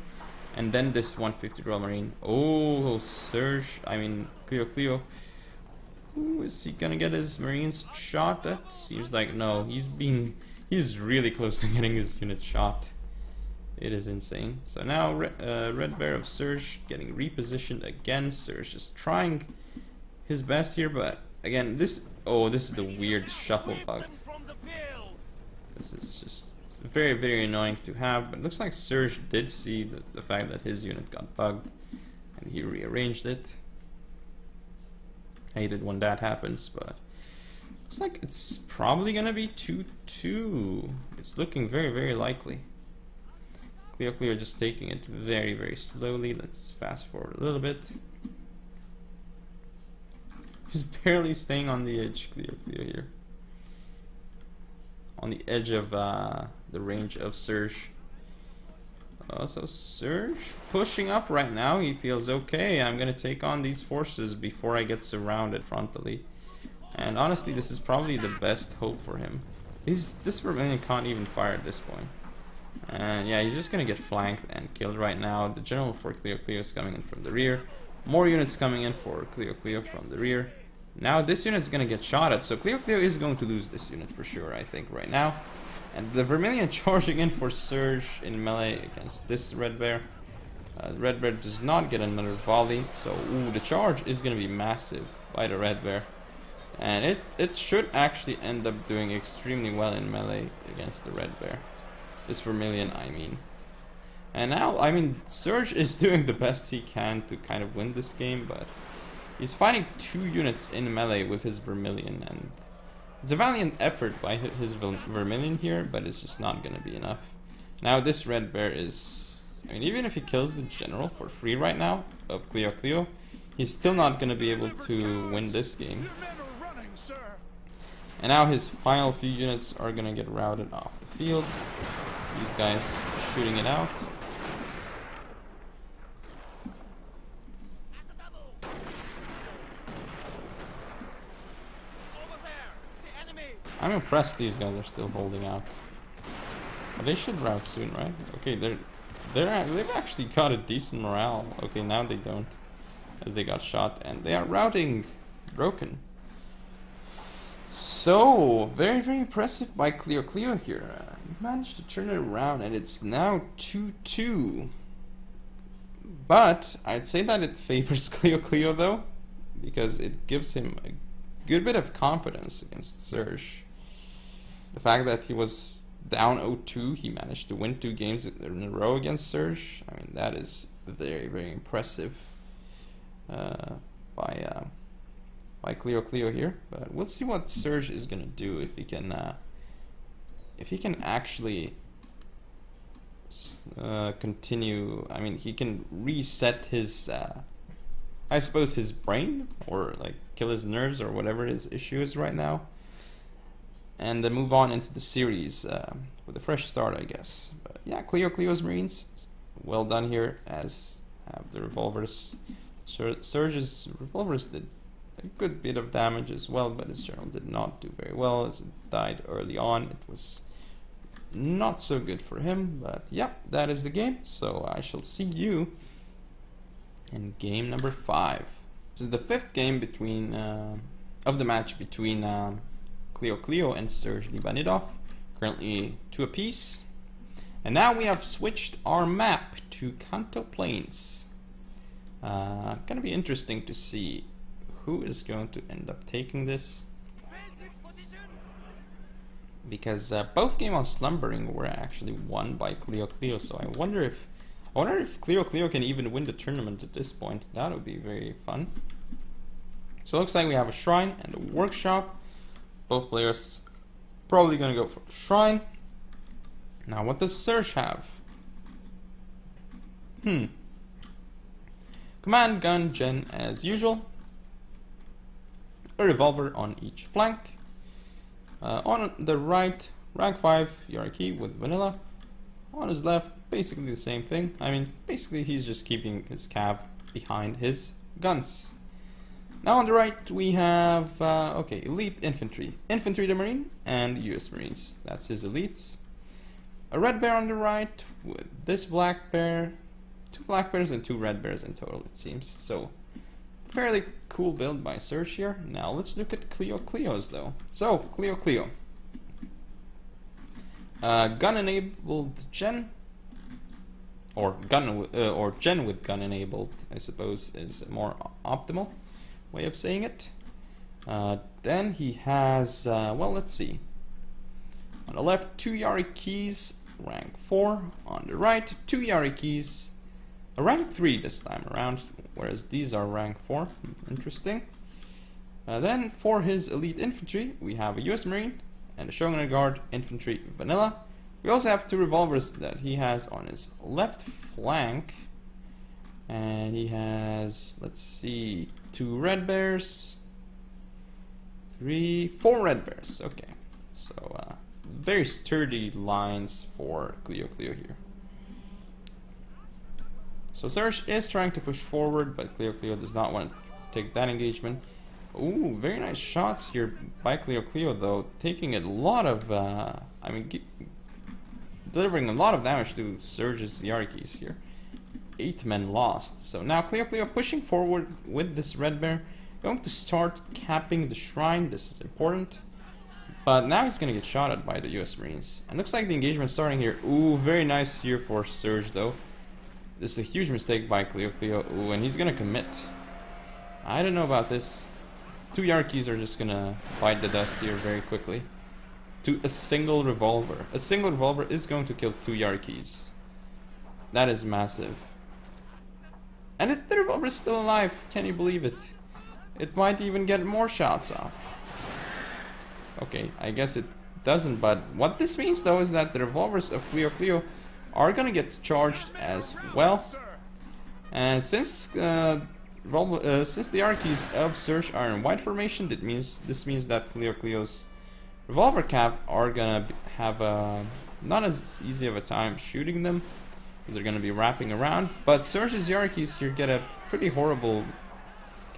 Speaker 1: And then this 150 Royal Marine. Oh, serzh, I mean, Clio. Ooh, is he gonna get his Marines shot at? Seems like no. He's really close to getting his unit shot. It is insane. So now Red Bear of serzh getting repositioned again. serzh is trying his best here, but again, this is the weird shuffle bug. This is just very, very annoying to have, but it looks like serzh did see the fact that his unit got bugged, and he rearranged it. I hate it when that happens, but looks like it's probably gonna be 2-2. It's looking very, very likely. Clio just taking it very, very slowly. Let's fast forward a little bit. He's barely staying on the edge, Clio here. On the edge of the range of serzh. So serzh pushing up right now. He feels okay. I'm gonna take on these forces before I get surrounded frontally. And honestly, this is probably the best hope for him. This Rebellion can't even fire at this point. And yeah, he's just gonna get flanked and killed right now. The general for Clio is coming in from the rear. More units coming in for Clio from the rear. Now this unit's gonna get shot at, so Clio is going to lose this unit for sure, I think, right now. And the Vermilion charging in for serzh in melee against this Red Bear. Red Bear does not get another volley, so ooh, the charge is gonna be massive by the Red Bear. And it should actually end up doing extremely well in melee against the Red Bear. This Vermilion, I mean. And now, I mean, serzh is doing the best he can to kind of win this game, but he's fighting 2 units in melee with his Vermilion, and it's a valiant effort by his Vermilion here, but it's just not going to be enough. Now this Red Bear is, I mean, even if he kills the general for free right now of Clio, he's still not going to be able to win this game. And now his final few units are going to get routed off the field. These guys shooting it out. I'm impressed these guys are still holding out. But they should rout soon, right? Okay, they've actually got a decent morale. Okay, now they don't, as they got shot, and they are routing broken. So very, very impressive by Clio here. Managed to turn it around, and it's now 2-2. But I'd say that it favors Clio though, because it gives him a good bit of confidence against serzh. The fact that he was down 0-2, he managed to win 2 games in a row against serzh. I mean, that is very, very impressive by Clio here. But we'll see what serzh is gonna do if he can actually continue. I mean, he can reset his I suppose his brain, or like kill his nerves, or whatever his issue is right now, and then move on into the series with a fresh start, I guess. But yeah, Clio's Marines, well done here, as have the revolvers. Serzh's revolvers did a good bit of damage as well, but his general did not do very well, as it died early on. It was not so good for him, but yeah, that is the game. So I shall see you in game number 5. This is the 5th game between of the match between Clio and serzh.livanidoff. Currently 2 apiece. And now we have switched our map to Kanto Plains. Gonna be interesting to see who is going to end up taking this, because both games on Slumbering were actually won by Clio, so I wonder if Clio can even win the tournament at this point. That would be very fun. So it looks like we have a shrine and a workshop. Both players probably gonna go for the shrine. Now what does serzh have? Command gun gen as usual. A revolver on each flank. On the right, rank 5 hierarchy with vanilla. On his left, basically the same thing. I mean, basically he's just keeping his cav behind his guns. Now on the right we have, okay, elite infantry. Infantry the Marine and US Marines. That's his elites. A red bear on the right with this black bear. 2 black bears and 2 red bears in total, it seems. So, fairly cool build by serzh here. Now let's look at Clio's though. So, Clio. Gun enabled gen, or gen with gun enabled, I suppose, is a more optimal way of saying it. Then he has, well, let's see. On the left, 2 Yari keys, rank 4. On the right, 2 Yari keys, a rank 3 this time around, whereas these are rank 4. Interesting. Then for his elite infantry, we have a US Marine and a Shogun Guard infantry vanilla. We also have 2 revolvers that he has on his left flank. And he has, let's see, 2 red bears, 4 red bears. Okay, so very sturdy lines for Clio here. So serzh is trying to push forward, but Clio does not want to take that engagement. Ooh, very nice shots here by Clio though, taking a lot of, I mean, delivering a lot of damage to serzh's hierarchies here. 8 men lost. So now Clio pushing forward with this red bear. Going to start capping the shrine. This is important. But now he's gonna get shot at by the US Marines. And looks like the engagement's starting here. Ooh, very nice here for serzh though. This is a huge mistake by Klio. Ooh, and he's gonna commit. I don't know about this. 2 Yarkeys are just gonna bite the dust here very quickly. To a single revolver. A single revolver is going to kill 2 Yarkeys. That is massive. And the revolver is still alive. Can you believe it? It might even get more shots off. Okay, I guess it doesn't, but what this means though is that the revolvers of Klio are gonna get charged as well. And since the Yarkeys of serzh are in wide formation, this means that Klio's revolver cap are gonna have not as easy of a time shooting them, because they're gonna be wrapping around. But serzh's Yarkeys here get a pretty horrible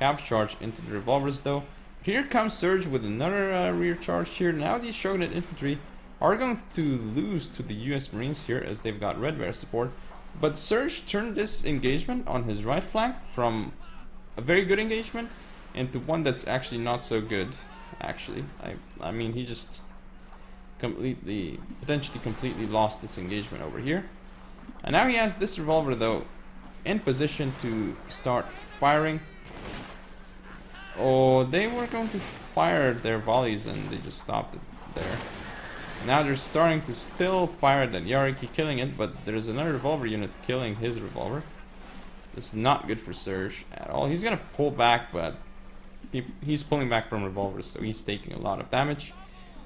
Speaker 1: cav charge into the revolvers though. Here comes serzh with another rear charge here. Now these Shogunate infantry are going to lose to the US Marines here as they've got Red Bear support. But serzh turned this engagement on his right flank from a very good engagement into one that's actually not so good. Actually, I mean, he just potentially completely lost this engagement over here. And now he has this revolver though in position to start firing. Oh, they were going to fire their volleys and they just stopped it there. Now they're starting to still fire at that Yariki, killing it, but there's another revolver unit killing his revolver. This is not good for serzh at all. He's gonna pull back, but he's pulling back from revolvers, so he's taking a lot of damage.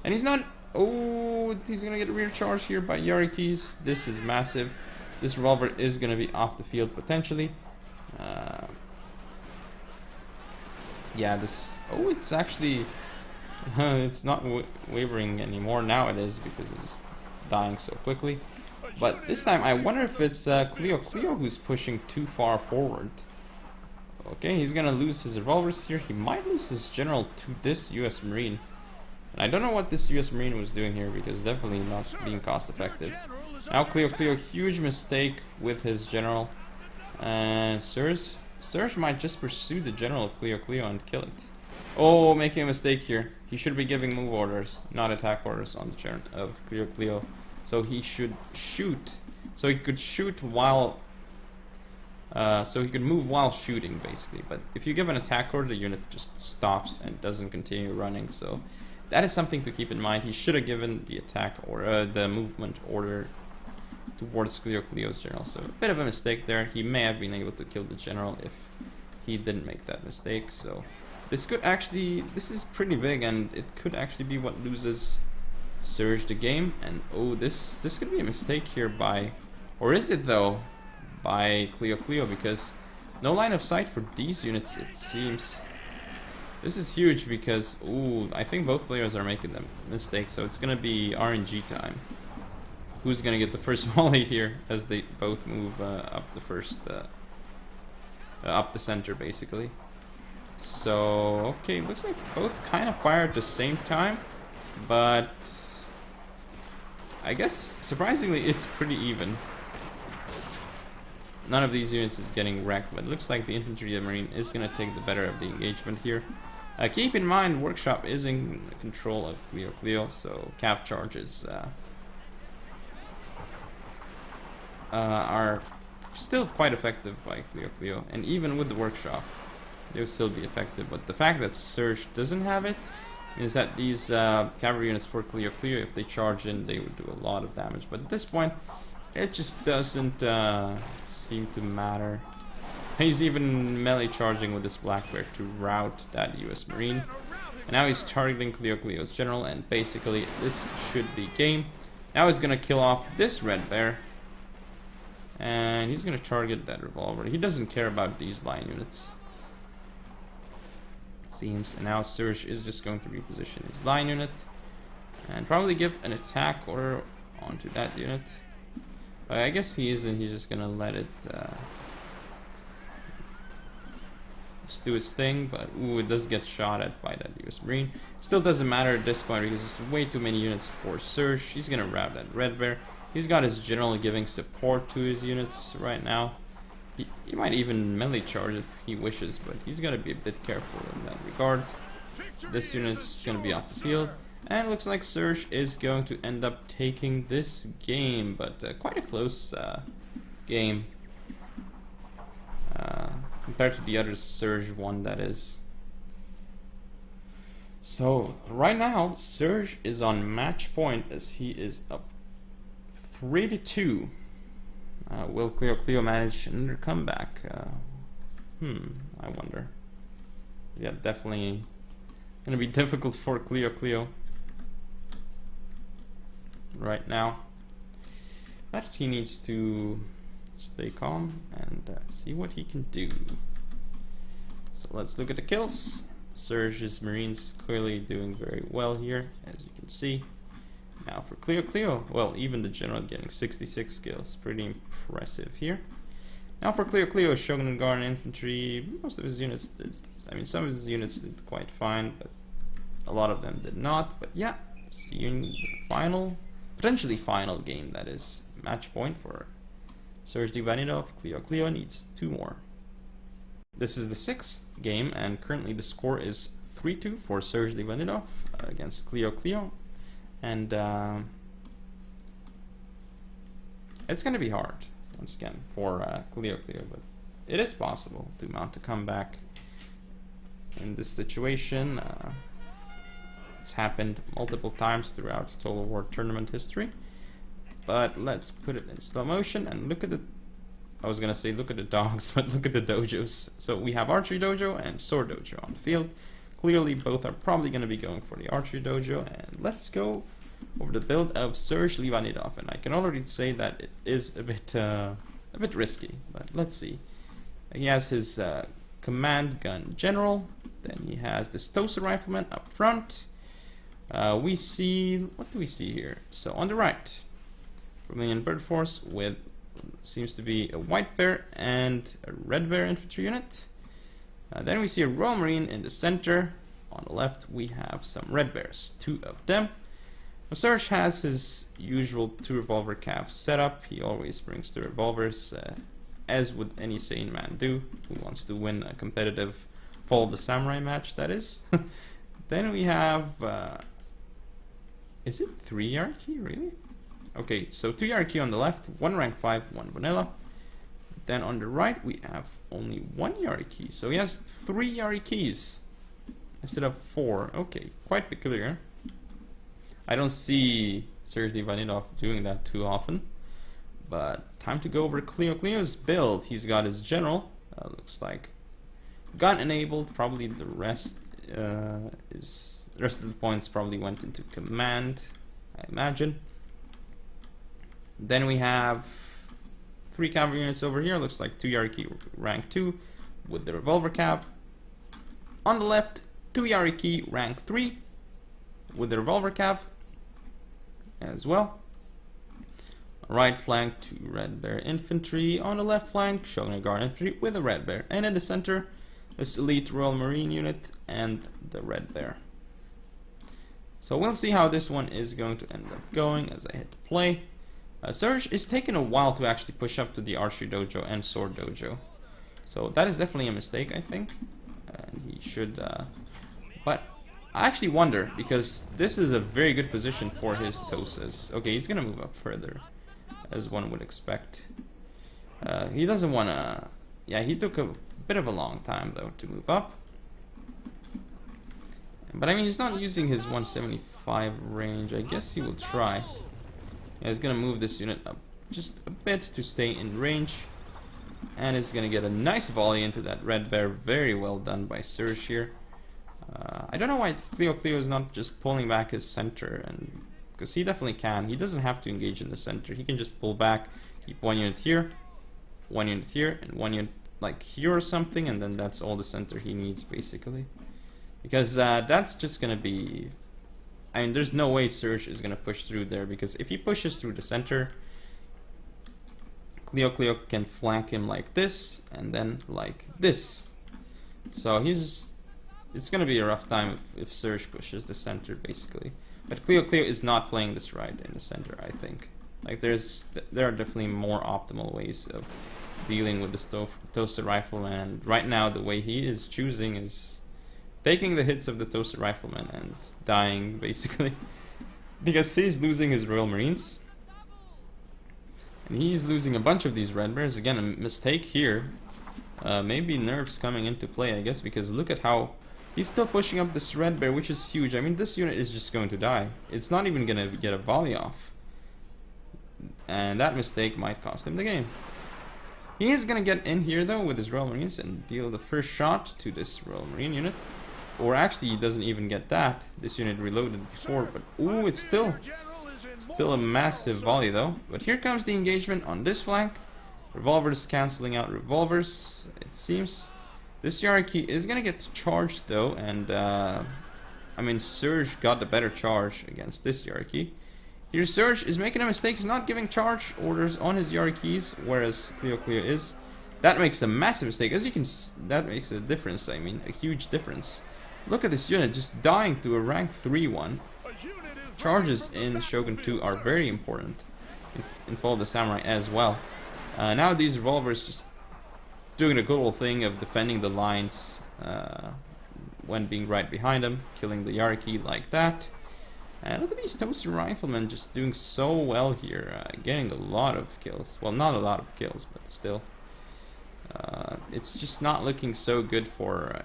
Speaker 1: And he's not... Oh, he's gonna get a rear charge here by Yarikis. This is massive. This revolver is gonna be off the field potentially. Yeah, this... Oh, it's actually... it's not wavering anymore. Now it is, because it's dying so quickly. But this time, I wonder if it's Klio who's pushing too far forward. Okay, he's gonna lose his revolvers here. He might lose his general to this US Marine. And I don't know what this US Marine was doing here, because definitely not being cost effective. Now Klio, huge mistake with his general. And serzh might just pursue the general of Klio and kill it. Oh, making a mistake here. He should be giving move orders, not attack orders on the general of Klio. So he should shoot. So he could shoot while... so he could move while shooting, basically. But if you give an attack order, the unit just stops and doesn't continue running. So that is something to keep in mind. He should have given the attack or the movement order towards Klio's general. So a bit of a mistake there. He may have been able to kill the general if he didn't make that mistake. So this could actually... This is pretty big, and it could actually be what loses serzh the game. And oh, this could be a mistake here by... Or is it though? By Klio, because no line of sight for these units, it seems. This is huge because, ooh, I think both players are making them mistakes, so it's gonna be RNG time. Who's gonna get the first volley here as they both move up the first, up the center basically. So, okay, looks like both kind of fire at the same time, but I guess surprisingly it's pretty even. None of these units is getting wrecked, but it looks like the infantry and marine is going to take the better of the engagement here. Keep in mind, Workshop is in control of Klio, so cav charges are still quite effective by Klio, and even with the Workshop, they'll still be effective. But the fact that serzh doesn't have it is that these cavalry units for Klio, if they charge in, they would do a lot of damage. But at this point, it just doesn't seem to matter. He's even melee charging with this black bear to rout that US Marine. And now he's targeting Klio's general, and basically this should be game. Now he's gonna kill off this red bear. And he's gonna target that revolver. He doesn't care about these line units, it seems. And now serzh is just going to reposition his line unit and probably give an attack order onto that unit. I guess he isn't. He's just gonna let it just do its thing. But ooh, it does get shot at by that US Marine. Still doesn't matter at this point because there's way too many units for serzh. He's gonna rout that red bear. He's got his general giving support to his units right now. He might even melee charge if he wishes, but he's got to be a bit careful in that regard. This unit's going to be off the field. And it looks like serzh is going to end up taking this game, but quite a close game compared to the other serzh one, that is. So right now serzh is on match point as he is up 3-2. Will klio manage another comeback? I wonder. Yeah, definitely gonna be difficult for klio right now, but he needs to stay calm and see what he can do. So let's look at the kills. serzh's Marines clearly doing very well here, as you can see. Now for klio, well, even the general getting 66 kills, pretty impressive here. Now for klio, Shogun Guard Infantry, most of his units did, I mean, some of his units did quite fine, but a lot of them did not. But yeah, see you in the final, potentially final game, that is, match point for serzh.livanidoff. Klio needs 2 more. This is the 6th game, and currently the score is 3-2 for serzh.livanidoff against klio. And it's going to be hard, once again, for klio, but it is possible to mount a comeback in this situation. It's happened multiple times throughout Total War tournament history. But let's put it in slow motion and look at the... I was going to say look at the dogs, but look at the dojos. So we have Archery Dojo and Sword Dojo on the field. Clearly both are probably going to be going for the Archery Dojo, and let's go over the build of serzh.livanidoff. And I can already say that it is a bit risky, but let's see. He has his command gun general, then he has the Stoser rifleman up front. We see, what do we see here? So on the right, Romanian Bird Force with seems to be a white bear and a red bear infantry unit. Then we see a Royal Marine in the center. On the left we have some red bears, 2 of them. Now, serzh has his usual 2 revolver cav setup. He always brings the revolvers, as would any sane man do who wants to win a competitive Fall of the Samurai match, that is. Then we have is it 3 hierarchy, really? Okay, so 2 hierarchy on the left, 1 rank 5, 1 vanilla. Then on the right we have only 1 hierarchy, so he has 3 hierarchies instead of 4. Okay, quite peculiar. I don't see serzh.livanidoff doing that too often. But time to go over klio's build. He's got his general, looks like gun enabled. Probably the rest the rest of the points probably went into command, I imagine. Then we have 3 cavalry units over here. Looks like 2 hierarchy rank 2 with the revolver cav. On the left, 2 hierarchy rank 3 with the revolver cav as well. Right flank, 2 red bear infantry. On the left flank, Shogun Guard infantry with a red bear. And in the center, this elite Royal Marine unit and the red bear. So we'll see how this one is going to end up going as I hit play. serzh is taking a while to actually push up to the Archery Dojo and Sword Dojo. So that is definitely a mistake, I think. And he should... but I actually wonder, because this is a very good position for his Tosas. Okay, he's going to move up further, as one would expect. He doesn't want to... Yeah, he took a bit of a long time, though, to move up. But I mean, he's not using his 175 range. I guess he will try. Yeah, he's going to move this unit up just a bit to stay in range. And he's going to get a nice volley into that red bear. Very well done by serzh here. I don't know why klio is not just pulling back his center, and because he definitely can. He doesn't have to engage in the center. He can just pull back, keep 1 unit here, 1 unit here, and 1 unit like here or something, and then that's all the center he needs basically. Because that's just gonna be... I mean, there's no way serzh is gonna push through there, because if he pushes through the center, klio can flank him like this, and then like this. So he's just... It's gonna be a rough time if serzh pushes the center, basically. But klio is not playing this right in the center, I think. Like there are definitely more optimal ways of dealing with the toaster rifleman, and right now the way he is choosing is taking the hits of the toaster rifleman and dying basically because he's losing his Royal Marines and he's losing a bunch of these Red Bears. Again, a mistake here. Maybe nerfs coming into play, I guess, because look at how he's still pushing up this Red Bear, which is huge. I mean, this unit is just going to die. It's not even going to get a volley off. And that mistake might cost him the game. He is going to get in here, though, with his Royal Marines and deal the first shot to this Royal Marine unit. Or actually, he doesn't even get that. This unit reloaded before, but ooh, it's still a massive volley, though. But here comes the engagement on this flank. Revolvers cancelling out revolvers, it seems. This hierarchy is gonna get charged though, and I mean, Serzh got the better charge against this hierarchy. Here Serzh is making a mistake, he's not giving charge orders on his hierarchies, whereas Clio is. That makes a massive mistake, as you can that makes a difference, I mean, a huge difference. Look at this unit just dying to a rank 3 one. Charges in Shogun 2 are very important, in Fall of the Samurai as well. Now these revolvers just doing the good old thing of defending the lines when being right behind them, killing the hierarchy like that. And look at these toaster riflemen just doing so well here, getting a lot of kills. Well, not a lot of kills, but still. It's just not looking so good for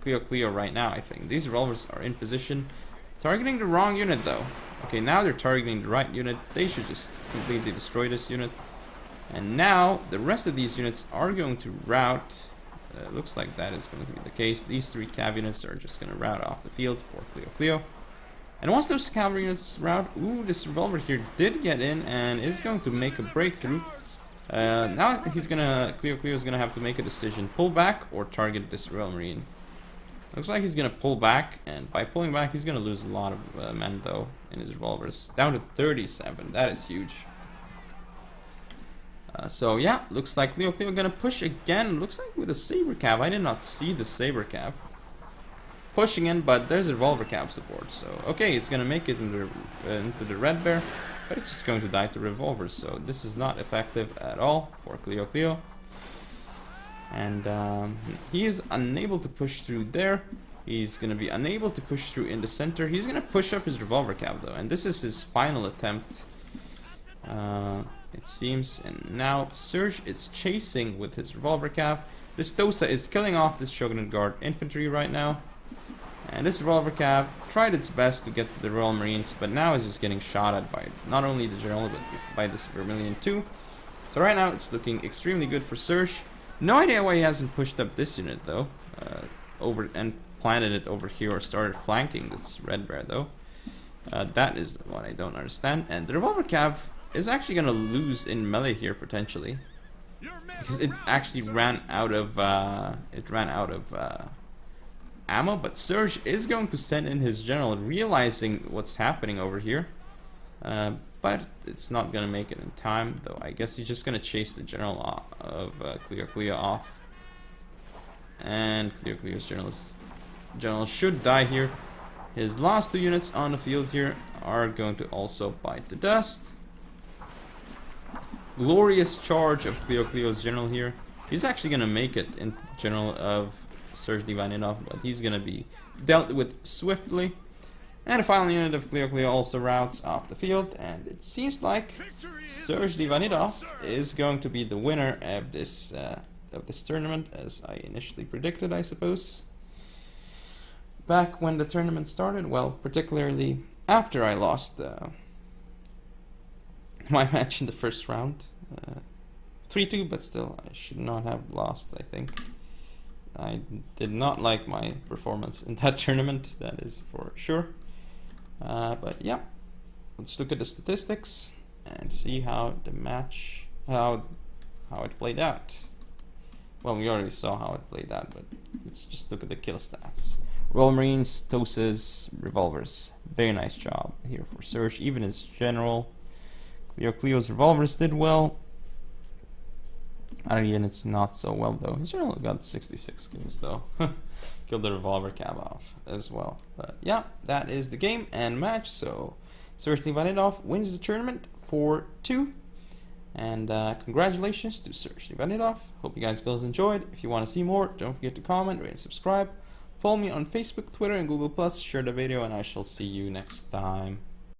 Speaker 1: Clio right now, I think. These revolvers are in position. Targeting the wrong unit though. Okay, now they're targeting the right unit. They should just completely destroy this unit. And now the rest of these units are going to rout. Looks like that is going to be the case. These 3 cav units are just going to rout off the field for Clio. And once those cavalry units rout, ooh, this revolver here did get in and is going to make a breakthrough. Now he's gonna Clio is gonna have to make a decision: pull back or target this Royal Marine. Looks like he's gonna pull back, and by pulling back, he's gonna lose a lot of men though in his revolvers, down to 37. That is huge. So yeah, looks like Clio gonna push again. Looks like with a saber cav. I did not see the saber cav pushing in, but there's a revolver cav support. So okay, it's gonna make it into the Red Bear, but it's just going to die to revolvers. So this is not effective at all for Clio. And he is unable to push through there. He's gonna be unable to push through in the center. He's gonna push up his revolver cav though, and this is his final attempt. It seems, and now Serzh is chasing with his revolver cav. This Tosa is killing off this Shogunate Guard infantry right now, and this revolver cav tried its best to get the Royal Marines, but now is just getting shot at by not only the general but by this Vermilion too. So right now it's looking extremely good for Serzh. No idea why he hasn't pushed up this unit though, over and planted it over here or started flanking this Red Bear though. That is what I don't understand. And the revolver cav is actually gonna lose in melee here potentially, because it actually ran out of ammo. But Serzh is going to send in his general, realizing what's happening over here, but it's not gonna make it in time though. I guess he's just gonna chase the general of Clio off, and Clio's general should die here. His last 2 units on the field here are going to also bite the dust. Glorious charge of Clio's general here. He's actually gonna make it in general of serzh.livanidoff, but he's gonna be dealt with swiftly. And the final unit of Clio also routes off the field, and it seems like serzh.livanidoff is going to be the winner of this tournament, as I initially predicted, I suppose. Back when the tournament started, well, particularly after I lost my match in the first round, 3-2, but still I should not have lost. I think I did not like my performance in that tournament, that is for sure. But yeah, let's look at the statistics and see how the match, how it played out. Well, we already saw how it played out, but let's just look at the kill stats. Royal Marines, Tosas, revolvers. Very nice job here for Serzh. Even his general, Clio's revolvers did well. Other units not so well though. His general got 66 kills though. Killed the revolver cav off as well. But yeah, that is the game and match. So serzh.livanidoff wins the tournament 4-2. And congratulations to serzh.livanidoff. Hope you guys enjoyed. If you want to see more, don't forget to comment, rate, and subscribe. Follow me on Facebook, Twitter, and Google+. Share the video, and I shall see you next time.